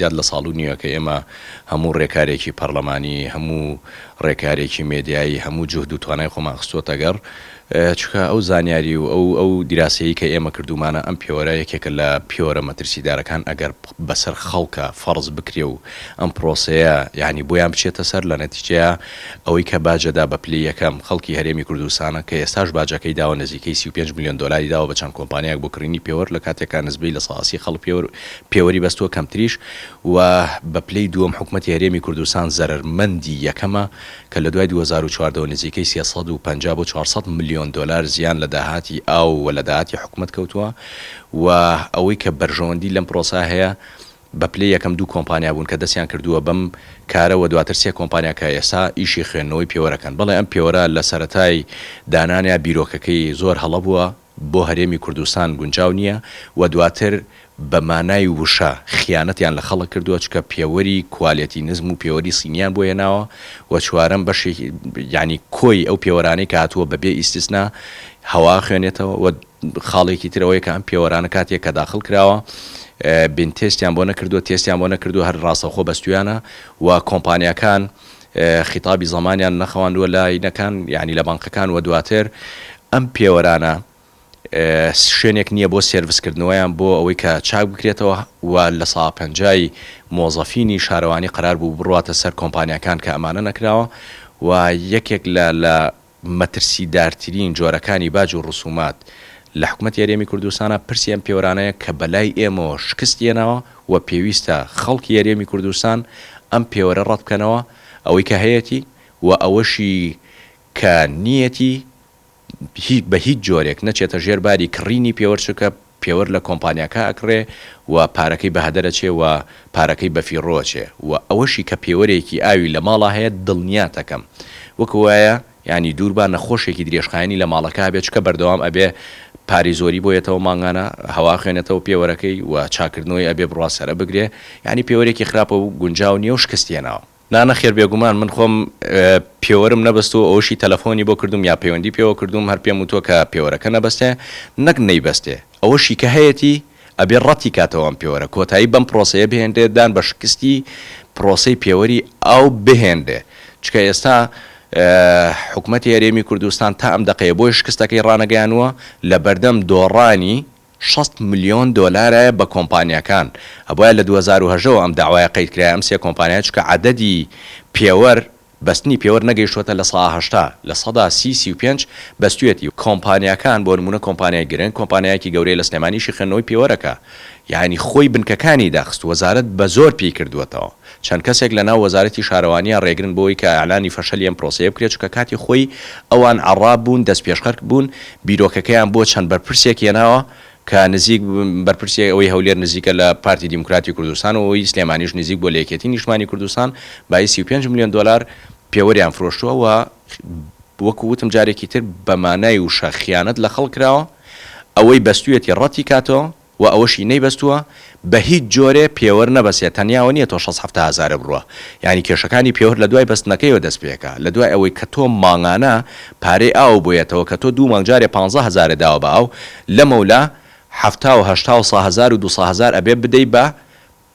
زیاد لە ساڵ و نیوە کە ئێمە هەموو ڕێکارێکی پەرلەمانی هەموو ڕێکارێکی مێدیایی هەموو جهد و توانای خۆمان خستووەتە گەڕ چکە ئەو زانیاری و ئەو دیراسەیە کە ئێمە کردومانە ئەم پێوەرە یەکێکە لە پێوەرە مەترسیدارەکان ئەگەر بەسەر خەڵکە فەرز بکرێ و ئەم پرۆسەیە یعنی بۆیان بچێتە سەر لە نەتیجەیە ئەوەی کە باجەدا بە پلەی یەکەم خەڵکی هەرێمی کوردستانە کە ئێستاش باجەکەی داوە نزیکەی 35 میلیۆن دلاری داوە بە چەند کۆمپانیاک بۆ کڕینی پێوەر لە کاتێکا نسبەی لە ساسی خەڵک پێوەری بەستووە کەمتریش و بە پلەی دووەم حکوومەتی هەرێمی کوردستان زەرمەندی یەکەمە کە لە دوای 2014 نزیکەی 350 بۆ 400 میلیۆن دلار زیان لە داهاتی ئاو و لە داهاتی حکوومەت کەوتووە و ئەوەی کە بەرژەوەندی لەم پرۆسا هەیە بە پلەی یەکەم دوو کۆمپانیا بوون کە دەستیان کردووە بەم کارەوە دواتر سێ کۆمپانیا کە ئێستا ئیشی خوێندنەوەی پێوەرەکەن بەڵێ ئەم پێوەرە لە سەرەتای دانانیا بیرۆکەکەی زۆر هەڵە بووە بۆ هەرێمی کوردستان گونجاو نییە و دواتر بە مانای وشە خیانەتیان لە خەڵک کردووە چکە پێوەری کوالێتی نزم و پێوەری سینیان بۆ هێناوە و چوارەم بەشی یعنی کۆی ئەو پێوەرانەی کە هاتووە بەبێ ئیسtisنا هەوا خوێنێتەوە و خاڵێکی ترەوەی کە ئەم پێوەرانە کاتێک کە داخل کراوە بین تێستیان بۆ نەکردووە تێستیان بۆ نەکردو هەر ڕاستەخۆ بەستویانە و کۆمپانیەکان خیتابی زەمانیان نەخەواندووە لایەنەکان یعنی لە بانقەکان و دواتر ئەم پێوەرانە شوێنێک نییە بۆ سێرڤسکردنەوەیان بۆ ئەوەی کە چاک بکرێتەوە و لە سا پەنجای مۆزەفینی شارەوانی قرار بوو بڕاتە سەر کۆمپانیەکان کە ئەمانە نەکراوە و یەکێک لە مەترسیدارترین جۆرەکانی باج و ڕسومات لە حکوومەتی هەرێمی کوردستانە پرسی ئەم پێوەرانەیە کە بەلای ئێمەوە شکست دێنەوە و پێویستە خەڵکی هەرێمی کوردستان ئەم پێوەرە ڕەت بکەنەوە ئەوەی کە هەیەی و ئەوەشی کە نیەتی بە هیچ جۆرێک نەچێتە ژێرباری کڕینی پێوەرچکە پێوەر لە کۆمپانیاکە ئەکڕێ و پارەکەی بەهەدەرەچێ و پارەکەی بەفیڕۆچێ و ئەوەشی کە پێوەرێکی ئاوی لە ماڵە هەیە دڵنیاتەکەم وەکو وایە ینی دووربان نەخۆشێکی درێژخایانی لە ماڵەکە بێت چکە بەردەوام ئەبێ پاری زۆری بۆیەتەوە ماگانە هەوا خوێنێتەوە پێوەرەکەی و چاکردنەوەی ئەبێ بڕاستەرە بگرێ ینی پێوەرێکی خراپە و گونجاو نییە و شکستێناوە نانە خێر بێگومان من خۆم پێوەرم نەبەستەوە ئەوشی تەلەفۆنی بۆ کردوم یا پەیوەندی پێوە کردوم هەر پێم وتووە کە پێوەرەکە نەبەستێ نەک نەیبەستێ ئەوەشی کە هەیەی ئەبێ ڕەتی کاتەوە ئەم پێوەرە کۆتایی بەم پرۆسەیە بهێندێ دان بە شکستی پرۆسەی پێوەری ئەو بهێندێ چکە ئێستا حکوومەتی هەرێمی کوردستان تا ئەم دقەیە بۆی شکستەکەی ڕانەگەیانوە لە بەردەم دۆڕانی 6 میلیۆن دلارە بە کۆمپانیەکان ئەبواە لە 2010 ئەم داوای قەیدکرای ئەم سێ کۆمپانیا چکە عەدەدی پێوەر بەستنی پێوەر نەگەیشتوەتە لە 180 لە 135 بەستوێتی کۆمپانیەکان بۆ نمونە کۆمپانیای گرنگ کۆمپانیایکی گەورەی لە سلێمانیشی خوێندنەوەی پێوەرەکە یعنی خۆی بنکەکانی داخست وەزارەت بە زۆر پێی کردووەتەوە چەند کەسێک لە ناو وەزارەتی شارەوانیە ڕێگرن بۆی کە ئەعلانی فەشەلی ئەم پرۆسەیە بکرێت چکە کاتی خۆی ئەوان عەڕاب بوون دەست پێشخەر بوون بیرۆکەکەیان بۆ چەند بەرپرسێک هێناوە کە نزیک بەرپرسی ئەوەی هەولێر نزیکە لە پارتی دیموکراتی کوردستان و ئەوەی سلێمانیش نزیک بۆ لە یەکێتی نیشتمانی کوردستان بای 35 میلیۆن دلار پێوەریان فرۆشتووە و وەکو وتم جارێکی تر بە مانای وشە خیانەت لە خەڵک کراوە ئەوەی بەستوێتی ڕەتی کاتەوە و ئەوەشی نەیبەستووە بە هیچ جۆرێ پێوەر نەبەسێت تەنیاوە نییە تۆ 670,000 بڕوە یعنی کێشەکانی پێوەر لە دوای بەستنەکەیەوە دەست پێەکە لە دوای ئەوەی کە تۆ ماڭانە پارەی ئاو بۆیێتەوە کە تۆ دوو مانگجارێ 15,000 داوە بە ئاو لە مەولا 70,000 و 200,000 ئەبێ بدەی بە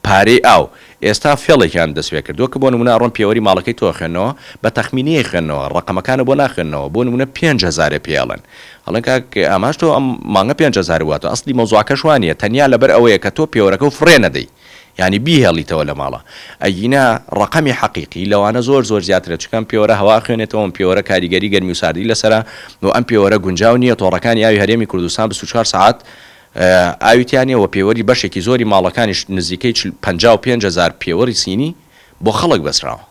پارەی ئاو ئێستا فێڵێکیان دەست پێ کردووە کە بۆ نمونە ئەڕۆن پێوەری ماڵەکەی تۆ خوێنەوە بە تەخمینیە خوێنەوە ڕقەمەکانە بۆ ناخوێنەوە بۆ نمونە 5,000 پێڵن هەڵێن کاکە ئاماش تۆ ئەم مانگە 5,000 واتە ئەسلی مۆزوعەکەش وانە تەنیا لەبەر ئەوەیە کە تۆ پێوەرەکە و فڕێ نەدەی ینی بیهێڵیتەوە لە ماڵە ئەگینا ڕقەمی حەقیقی لەوانە زۆر زیاترە چکەم پێوەرە هەوا خوێنێتەوە پێوەرە کاریگەری گەرمی و ساردی لەسرە و ئەم پێوەرە گونجاو نییە تۆڕەکانی ئاوی هەرێمی کوردستان 24 ساعت ئاویتیانە و پێوەری بەشێکی زۆری ماڵەکانیش نزیکەی 55,000 پێوەری سینی بۆ خەڵک بەسراوە